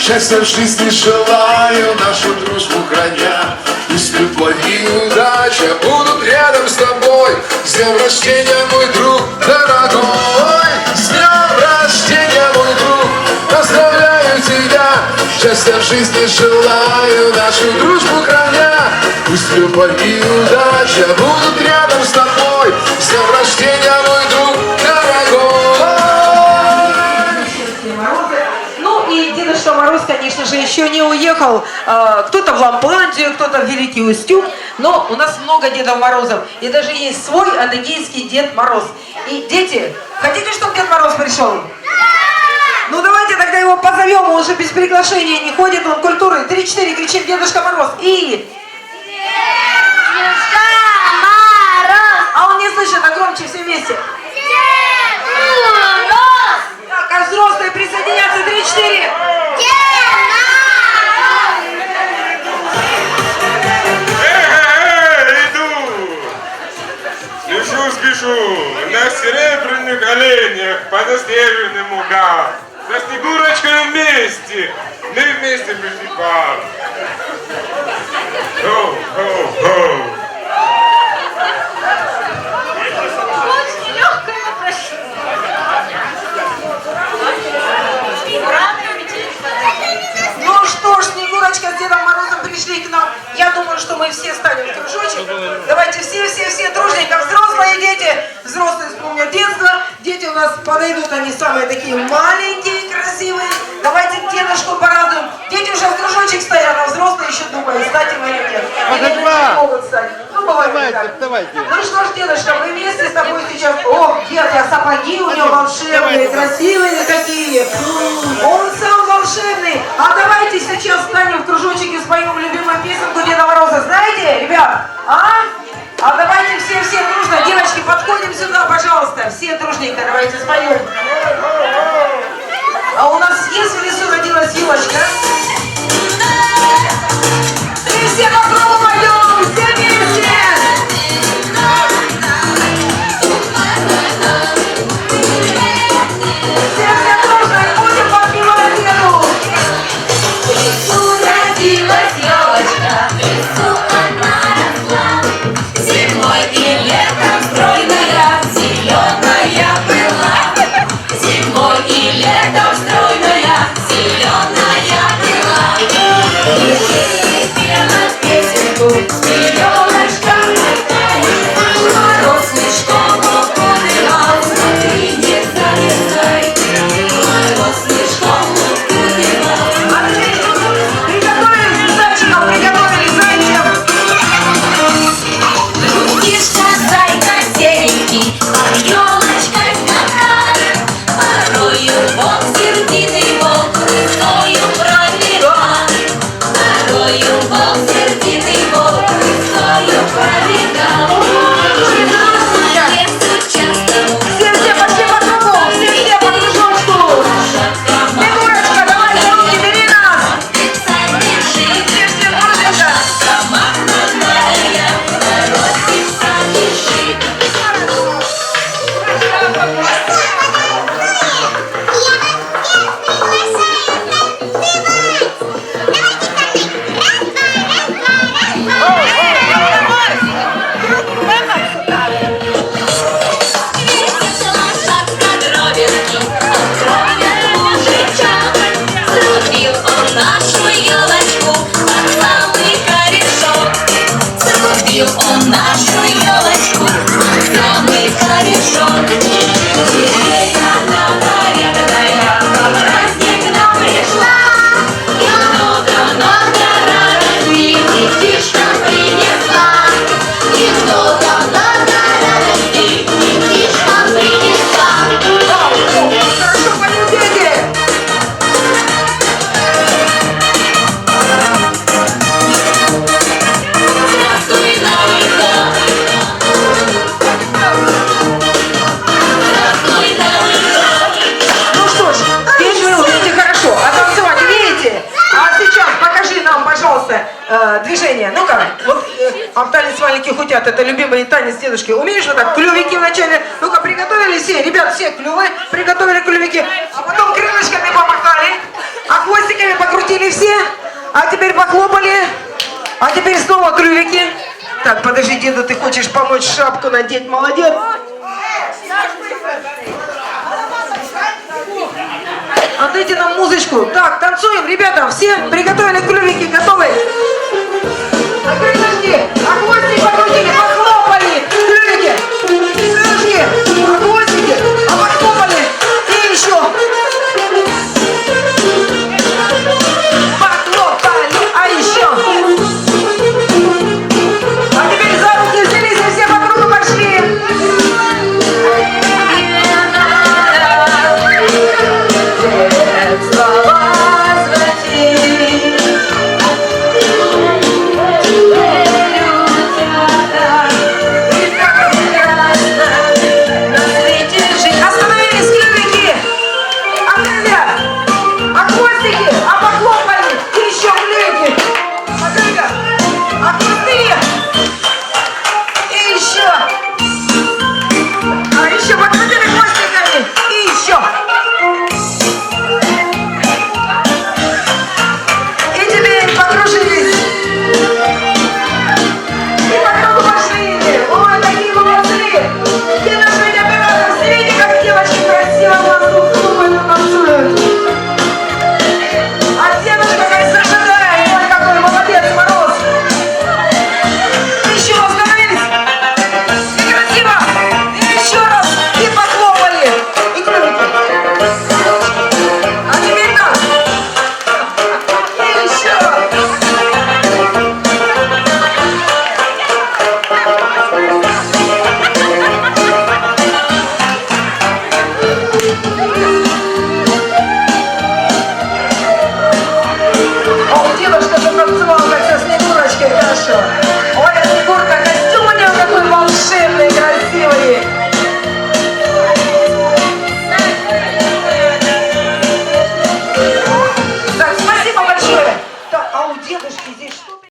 Счастья в жизни желаю, нашу дружбу храня. Пусть любовь и удача будут рядом с тобой. С днем рождения, мой друг дорогой! С днем рождения, мой друг! Поздравляю тебя! Счастья в жизни желаю, нашу дружбу храня. Пусть любовь и удача будут рядом с тобой. С днем рождения, мой друг дорогой! Ну и Дедушка Мороз, конечно же, еще не уехал. Кто-то в Лампландию, кто-то в Великий Устюг. Но у нас много Дедов Морозов. И даже есть свой адыгейский Дед Мороз. И дети, хотите, чтобы Дед Мороз пришел? Ну давайте тогда его позовем, он уже без приглашения не ходит, он культуры. 3-4 кричим Дедушка Мороз. И... Дедушка Мороз! А он не слышит, а громче все вместе. Дед Мороз! Так, а взрослые присоединяться. 3-4. Спешу, на серебряных оленях, по заснеженным лугам, со Снегурочкой вместе, мы вместе пришли к вам. Хоу-хоу-хоу. Очень легкое прощение. Ну что ж, Снегурочка с Дедом Морозом пришли к нам. Я думаю, что мы все станем в кружочек. Давайте все дружненько. Взрослые дети, взрослые вспомнят детство. Дети у нас подойдут, они самые такие маленькие, красивые. Давайте дедушку порадуем. Дети уже в кружочек стоят, а взрослые еще думают, стать им или нет. Или не могут стать. Ну, бывает так. Ну что ж, дедушка, мы вместе с тобой сейчас... О, дед, а сапоги у него волшебные, красивые такие. Он сам волшебный. А давайте сейчас станем в кружочек и споем любимую песенку Деда Мороза. Знаете, ребят? А давайте все дружно. Девочки, подходим сюда, пожалуйста. Все дружненько давайте споем. А у нас есть в лесу родилась елочка? И все вокруг поем, все вместе! Все дружно и будем подпевать деду! В лесу родилась елочка, в лесу она росла. Зимой и летом стройная, зеленая была. Зимой и летом стройная, зеленая была. И пела песенку, елочка такая. Мороз снежком укутывал, смотри, не залезай. Мороз снежком укутывал. Приготовились, зайчиков, приготовились, зайчиков! Трудишься, зайка серенький, а елочка скакает. Порою волк сердитый, волк рысою пробегает. Порою волк сердитый, волк рысою пробегал. По лесу часто Все пошли по кругу, все по кружочку! Снегурочка, давай руки, бери нас! Все дружненько! Он нашу елочку, самый корешок. Деревья на порядная, праздник к нам пришла. И много-много радостей детишкам принесла. И много-много радостей детишкам принесла. Хорошо поют дети! Здравствуй, Новый год! Здравствуй, Новый год! Ну что ж, петь вы умеете хорошо, а танцевать умеете? А сейчас покажи нам, пожалуйста, движение. Ну-ка, вот танец маленьких утят, это любимый танец дедушки. Умеешь вот так, клювики вначале? Ну-ка, приготовили все, ребят, все клювы, приготовили клювики, а потом крылышками помахали, а хвостиками покрутили. похватили все, а теперь похлопали, а теперь снова клювики. Так, подожди, деда, ты хочешь помочь шапку надеть? Молодец. Отдайте нам музычку. Так, танцуем, ребята, все приготовили клювики, готовы? А подожди, а хвостик покрутили.